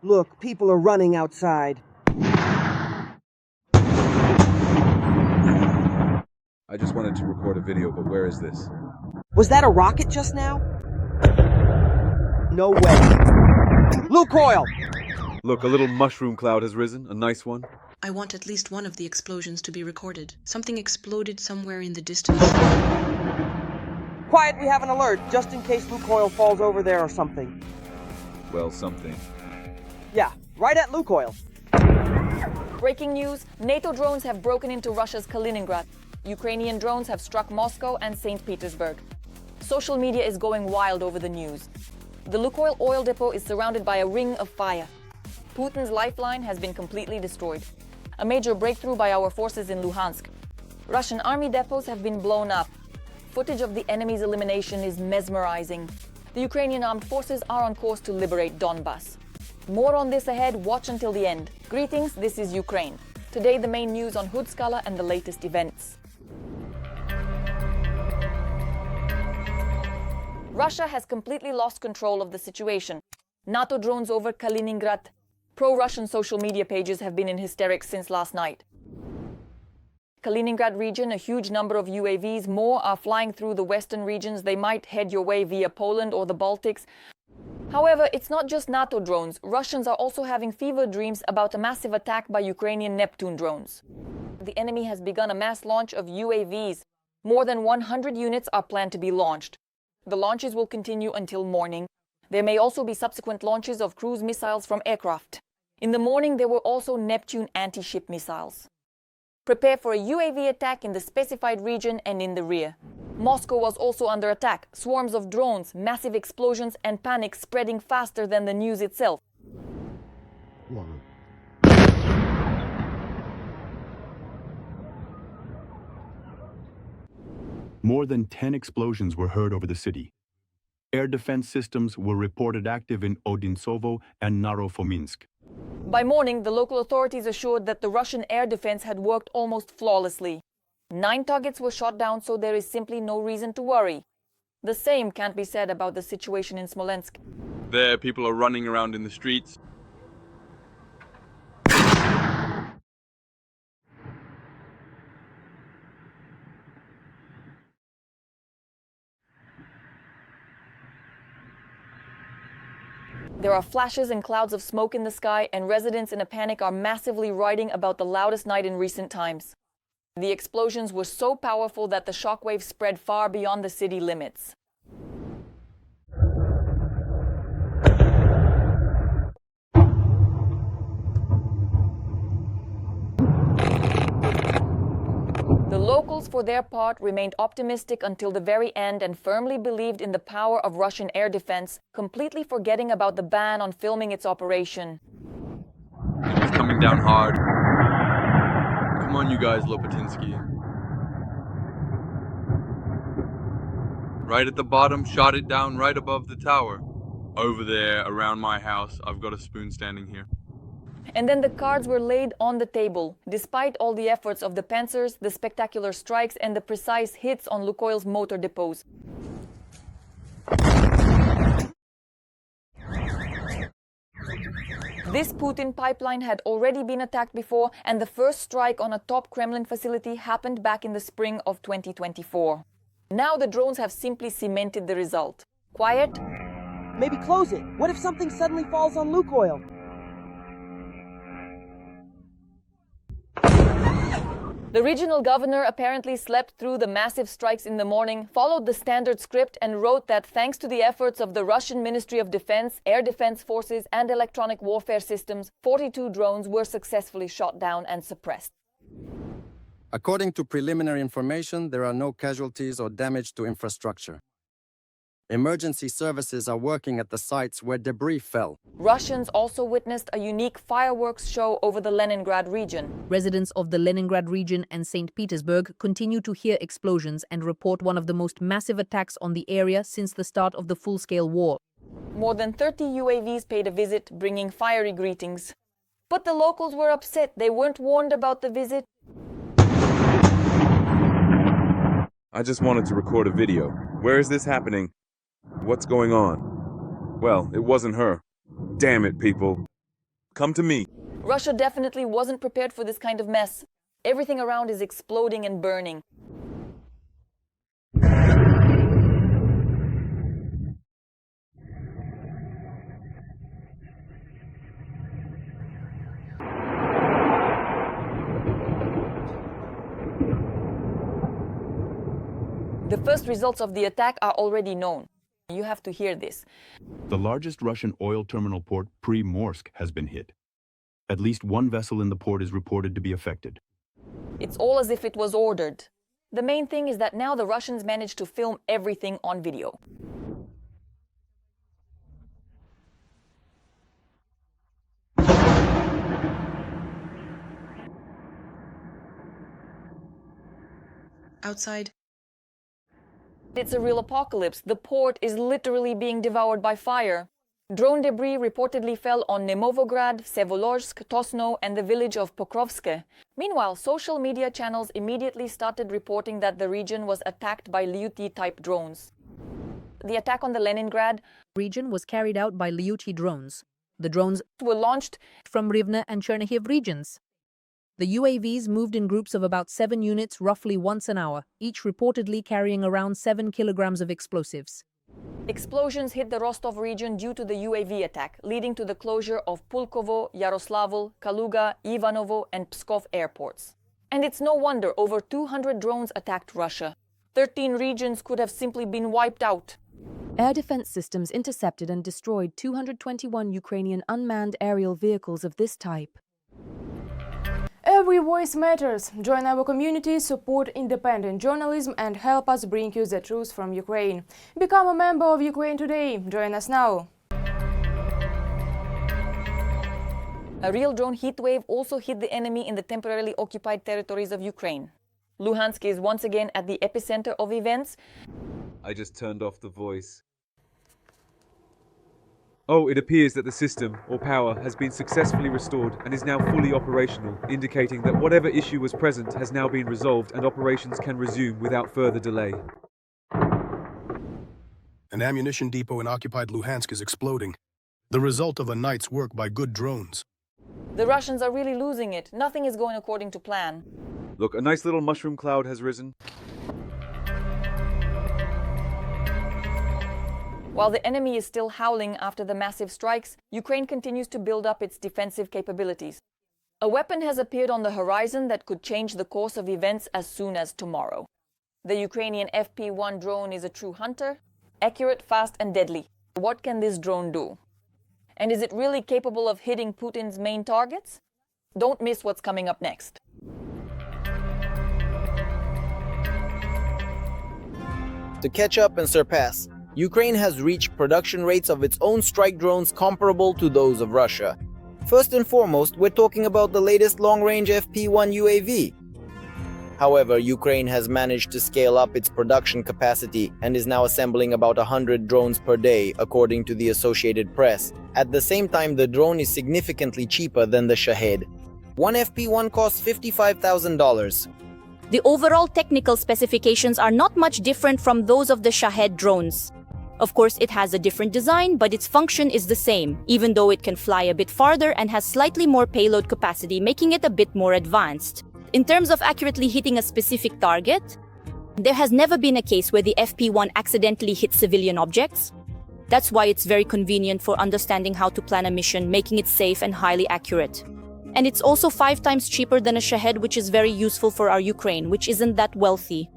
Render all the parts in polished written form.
Look, people are running outside. I just wanted to record a video, but where is this? Was that a rocket just now? No way. Lukoil! Look, a little mushroom cloud has risen, a nice one. I want at least one of the explosions to be recorded. Something exploded somewhere in the distance. Quiet, we have an alert, just in case Lukoil falls over there or something. Well, something. Yeah, right at Lukoil. Breaking news, Nato drones have broken into Russia's Kaliningrad. Ukrainian drones have struck Moscow and St. Petersburg. Social media is going wild over the news. The Lukoil oil depot is surrounded by a ring of fire. Putin's lifeline has been completely destroyed. A major breakthrough by our forces in Luhansk. Russian army depots have been blown up. Footage of the enemy's elimination is mesmerizing. The Ukrainian armed forces are on course to liberate Donbas. More on this ahead, watch until the end. Greetings, this is Ukraine. Today the main news on Hudskala and the latest events. Russia has completely lost control of the situation. Nato drones over Kaliningrad. Pro-Russian social media pages have been in hysterics since last night. Kaliningrad region, a huge number of UAVs, more are flying through the western regions. They might head your way via Poland or the Baltics. However, it's not just NATO drones. Russians are also having fever dreams about a massive attack by Ukrainian Neptune drones. The enemy has begun a mass launch of UAVs. More than 100 units are planned to be launched. The launches will continue until morning. There may also be subsequent launches of cruise missiles from aircraft. In the morning, there were also Neptune anti-ship missiles. Prepare for a UAV attack in the specified region and in the rear. Moscow was also under attack. Swarms of drones, massive explosions and panic spreading faster than the news itself. More than 10 explosions were heard over the city. Air defense systems were reported active in Odintsovo and Narofominsk. By morning, the local authorities assured that the Russian air defense had worked almost flawlessly. 9 targets were shot down, so there is simply no reason to worry. The same can't be said about the situation in Smolensk. There, people are running around in the streets. There are flashes and clouds of smoke in the sky, and residents in a panic are massively writing about the loudest night in recent times. The explosions were so powerful that the shockwave spread far beyond the city limits. The locals, for their part, remained optimistic until the very end and firmly believed in the power of Russian air defense, completely forgetting about the ban on filming its operation. It's coming down hard. Come on, you guys, Lopatinsky. Right at the bottom, shot it down right above the tower. Over there, around my house, I've got a spoon standing here. And then the cards were laid on the table. Despite all the efforts of the Panzers, the spectacular strikes and the precise hits on Lukoil's motor depots. This Putin pipeline had already been attacked before, and the first strike on a top Kremlin facility happened back in the spring of 2024. Now the drones have simply cemented the result. Quiet? Maybe close it. What if something suddenly falls on Lukoil? The regional governor apparently slept through the massive strikes in the morning, followed the standard script and wrote that thanks to the efforts of the Russian Ministry of Defense, Air Defense Forces and Electronic Warfare Systems, 42 drones were successfully shot down and suppressed. According to preliminary information, there are no casualties or damage to infrastructure. Emergency services are working at the sites where debris fell. Russians also witnessed a unique fireworks show over the Leningrad region. Residents of the Leningrad region and St. Petersburg continue to hear explosions and report one of the most massive attacks on the area since the start of the full-scale war. More than 30 UAVs paid a visit, bringing fiery greetings. But the locals were upset. They weren't warned about the visit. I just wanted to record a video. Where is this happening? What's going on? Well, it wasn't her. Damn it, people. Come to me. Russia definitely wasn't prepared for this kind of mess. Everything around is exploding and burning. The first results of the attack are already known. You have to hear this. The largest Russian oil terminal port, Primorsk, has been hit. At least one vessel in the port is reported to be affected. It's all as if it was ordered. The main thing is that now the Russians managed to film everything on video. Outside, It's a real apocalypse. The port is literally being devoured by fire. Drone debris reportedly fell on Nemovograd, Vsevolozhsk, Tosno, and the village of Pokrovske. Meanwhile, social media channels immediately started reporting that the region was attacked by Lyuti-type drones. The attack on the Leningrad region was carried out by Lyuti drones. The drones were launched from Rivne and Chernihiv regions. The UAVs moved in groups of about 7 units roughly once an hour, each reportedly carrying around 7 kilograms of explosives. Explosions hit the Rostov region due to the UAV attack, leading to the closure of Pulkovo, Yaroslavl, Kaluga, Ivanovo, and Pskov airports. And it's no wonder over 200 drones attacked Russia. 13 regions could have simply been wiped out. Air defense systems intercepted and destroyed 221 Ukrainian unmanned aerial vehicles of this type. Every voice matters. Join our community, support independent journalism and help us bring you the truth from Ukraine. Become a member of Ukraine today. Join us now. A real drone heatwave also hit the enemy in the temporarily occupied territories of Ukraine. Luhansk is once again at the epicenter of events. I just turned off the voice. Oh, it appears that the system, or power, has been successfully restored and is now fully operational, indicating that whatever issue was present has now been resolved and operations can resume without further delay. An ammunition depot in occupied Luhansk is exploding, the result of a night's work by good drones. The Russians are really losing it. Nothing is going according to plan. Look, a nice little mushroom cloud has risen. While the enemy is still howling after the massive strikes, Ukraine continues to build up its defensive capabilities. A weapon has appeared on the horizon that could change the course of events as soon as tomorrow. The Ukrainian FP-1 drone is a true hunter, accurate, fast, and deadly. What can this drone do? And is it really capable of hitting Putin's main targets? Don't miss what's coming up next. To catch up and surpass, Ukraine has reached production rates of its own strike drones comparable to those of Russia. First and foremost, we're talking about the latest long-range FP-1 UAV. However, Ukraine has managed to scale up its production capacity and is now assembling about 100 drones per day, according to the Associated Press. At the same time, the drone is significantly cheaper than the Shahed. One FP-1 costs $55,000. The overall technical specifications are not much different from those of the Shahed drones. Of course, it has a different design, but its function is the same, even though it can fly a bit farther and has slightly more payload capacity, making it a bit more advanced. In terms of accurately hitting a specific target, there has never been a case where the FP-1 accidentally hits civilian objects. That's why it's very convenient for understanding how to plan a mission, making it safe and highly accurate. And it's also 5 times cheaper than a Shahed, which is very useful for our Ukraine, which isn't that wealthy.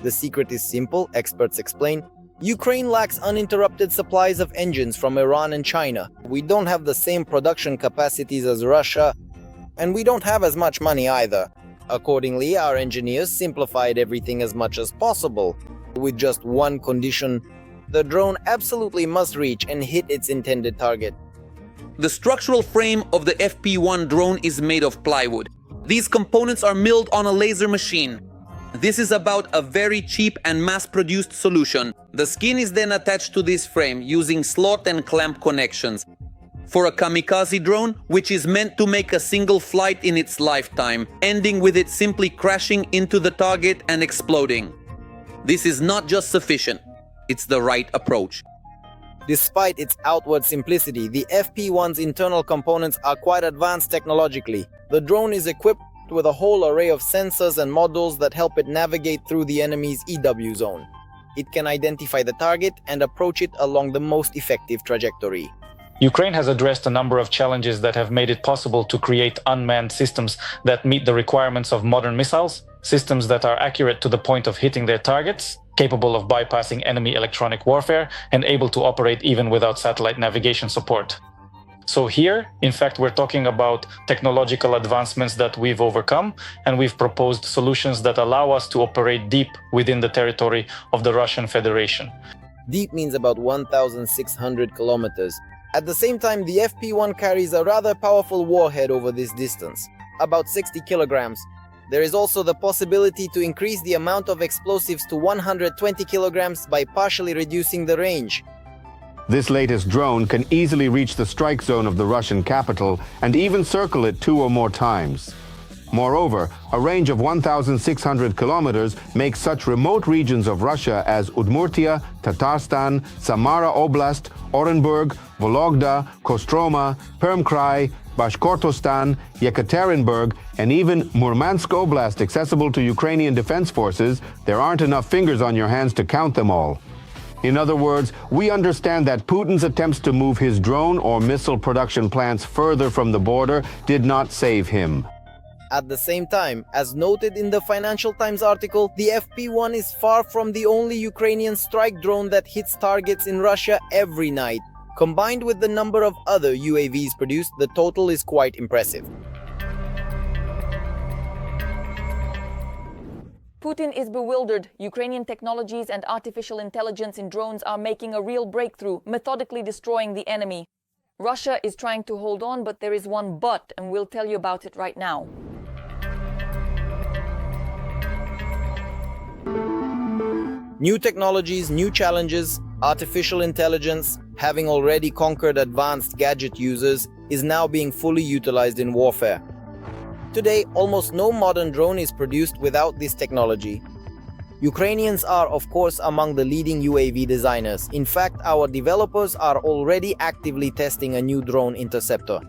The secret is simple, experts explain. Ukraine lacks uninterrupted supplies of engines from Iran and China. We don't have the same production capacities as Russia, and we don't have as much money either. Accordingly, our engineers simplified everything as much as possible. With just one condition, the drone absolutely must reach and hit its intended target. The structural frame of the FP-1 drone is made of plywood. These components are milled on a laser machine. This is about a very cheap and mass-produced solution. The skin is then attached to this frame using slot and clamp connections. For a kamikaze drone, which is meant to make a single flight in its lifetime, ending with it simply crashing into the target and exploding. This is not just sufficient, it's the right approach. Despite its outward simplicity, the FP-1's internal components are quite advanced technologically. The drone is equipped with a whole array of sensors and modules that help it navigate through the enemy's EW zone. It can identify the target and approach it along the most effective trajectory. Ukraine has addressed a number of challenges that have made it possible to create unmanned systems that meet the requirements of modern missiles, systems that are accurate to the point of hitting their targets, capable of bypassing enemy electronic warfare, and able to operate even without satellite navigation support. So here, in fact, we're talking about technological advancements that we've overcome, and we've proposed solutions that allow us to operate deep within the territory of the Russian Federation. Deep means about 1,600 kilometers. At the same time, the FP-1 carries a rather powerful warhead over this distance, about 60 kilograms. There is also the possibility to increase the amount of explosives to 120 kilograms by partially reducing the range. This latest drone can easily reach the strike zone of the Russian capital and even circle it 2 or more times. Moreover, a range of 1,600 kilometers makes such remote regions of Russia as Udmurtia, Tatarstan, Samara Oblast, Orenburg, Vologda, Kostroma, Perm-Krai, Bashkortostan, Yekaterinburg, and even Murmansk Oblast accessible to Ukrainian defense forces. There aren't enough fingers on your hands to count them all. In other words, we understand that Putin's attempts to move his drone or missile production plants further from the border did not save him. At the same time, as noted in the Financial Times article, the FP-1 is far from the only Ukrainian strike drone that hits targets in Russia every night. Combined with the number of other UAVs produced, the total is quite impressive. Putin is bewildered. Ukrainian technologies and artificial intelligence in drones are making a real breakthrough, methodically destroying the enemy. Russia is trying to hold on, but there is one but, and we'll tell you about it right now. New technologies, new challenges, artificial intelligence, having already conquered advanced gadget users, is now being fully utilized in warfare. Today, almost no modern drone is produced without this technology. Ukrainians are, of course, among the leading UAV designers. In fact, our developers are already actively testing a new drone interceptor.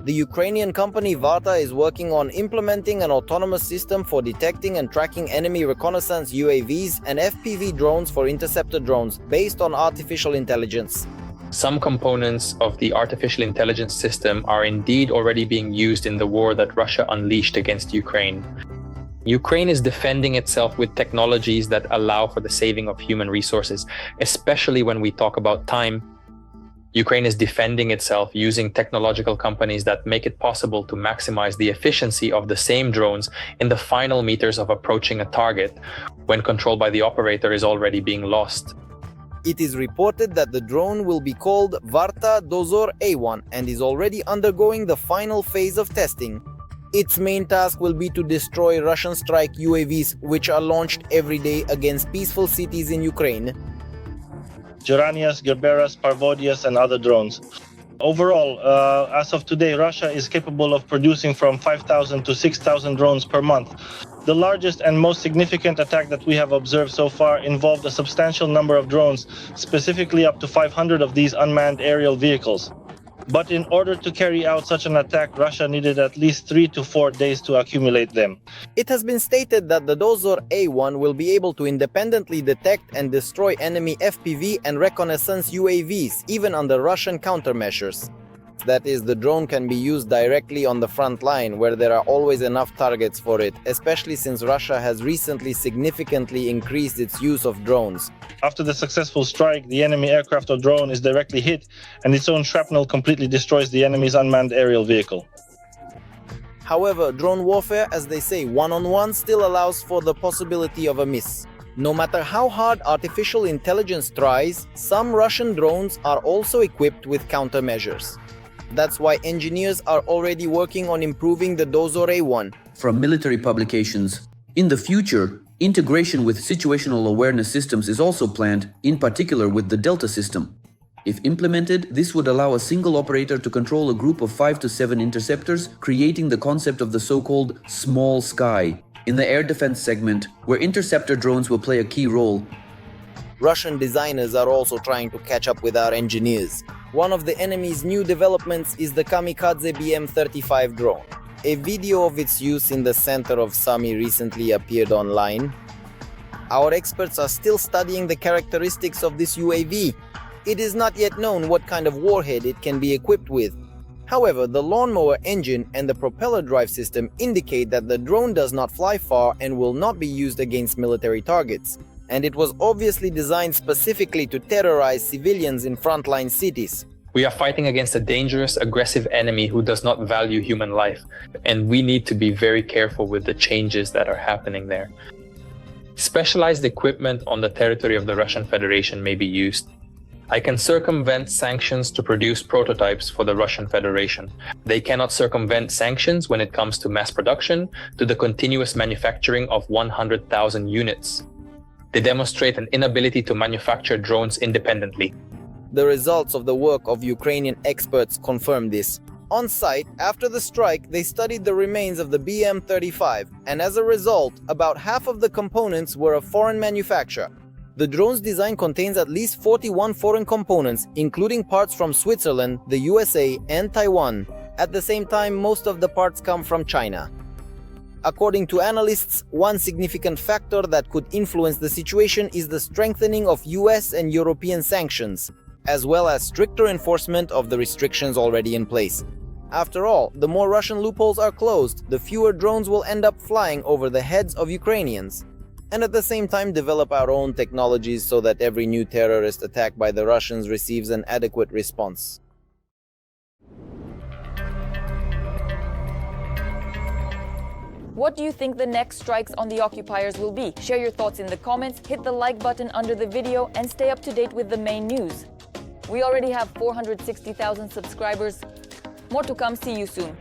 The Ukrainian company Varta is working on implementing an autonomous system for detecting and tracking enemy reconnaissance UAVs and FPV drones for interceptor drones based on artificial intelligence. Some components of the artificial intelligence system are indeed already being used in the war that Russia unleashed against Ukraine. Ukraine is defending itself with technologies that allow for the saving of human resources, especially when we talk about time. Ukraine is defending itself using technological companies that make it possible to maximize the efficiency of the same drones in the final meters of approaching a target, when control by the operator is already being lost. It is reported that the drone will be called Varta Dozor A1 and is already undergoing the final phase of testing. Its main task will be to destroy Russian strike UAVs, which are launched every day against peaceful cities in Ukraine. Geranias, Gerberas, Parvodias, and other drones. Overall, as of today, Russia is capable of producing from 5,000 to 6,000 drones per month. The largest and most significant attack that we have observed so far involved a substantial number of drones, specifically up to 500 of these unmanned aerial vehicles. But in order to carry out such an attack, Russia needed at least 3 to 4 days to accumulate them. It has been stated that the Dozor A1 will be able to independently detect and destroy enemy FPV and reconnaissance UAVs, even under Russian countermeasures. That is, the drone can be used directly on the front line, where there are always enough targets for it, especially since Russia has recently significantly increased its use of drones. After the successful strike, the enemy aircraft or drone is directly hit, and its own shrapnel completely destroys the enemy's unmanned aerial vehicle. However, drone warfare, as they say, one-on-one, still allows for the possibility of a miss. No matter how hard artificial intelligence tries, some Russian drones are also equipped with countermeasures. That's why engineers are already working on improving the Dozor A1. From military publications, in the future, integration with situational awareness systems is also planned, in particular with the Delta system. If implemented, this would allow a single operator to control a group of 5 to 7 interceptors, creating the concept of the so-called small sky. In the air defense segment, where interceptor drones will play a key role, Russian designers are also trying to catch up with our engineers. One of the enemy's new developments is the kamikaze BM-35 drone. A video of its use in the center of Sumy recently appeared online. Our experts are still studying the characteristics of this UAV. It is not yet known what kind of warhead it can be equipped with. However, the lawnmower engine and the propeller drive system indicate that the drone does not fly far and will not be used against military targets. And it was obviously designed specifically to terrorize civilians in frontline cities. We are fighting against a dangerous, aggressive enemy who does not value human life, and we need to be very careful with the changes that are happening there. Specialized equipment on the territory of the Russian Federation may be used. I can circumvent sanctions to produce prototypes for the Russian Federation. They cannot circumvent sanctions when it comes to mass production, to the continuous manufacturing of 100,000 units. They demonstrate an inability to manufacture drones independently. The results of the work of Ukrainian experts confirm this. On site, after the strike, they studied the remains of the BM-35, and as a result, about half of the components were of foreign manufacture. The drone's design contains at least 41 foreign components, including parts from Switzerland, the USA, and Taiwan. At the same time, most of the parts come from China. According to analysts, one significant factor that could influence the situation is the strengthening of US and European sanctions, as well as stricter enforcement of the restrictions already in place. After all, the more Russian loopholes are closed, the fewer drones will end up flying over the heads of Ukrainians. And at the same time develop our own technologies so that every new terrorist attack by the Russians receives an adequate response. What do you think the next strikes on the occupiers will be? Share your thoughts in the comments, hit the like button under the video, and stay up to date with the main news. We already have 460,000 subscribers. More to come. See you soon.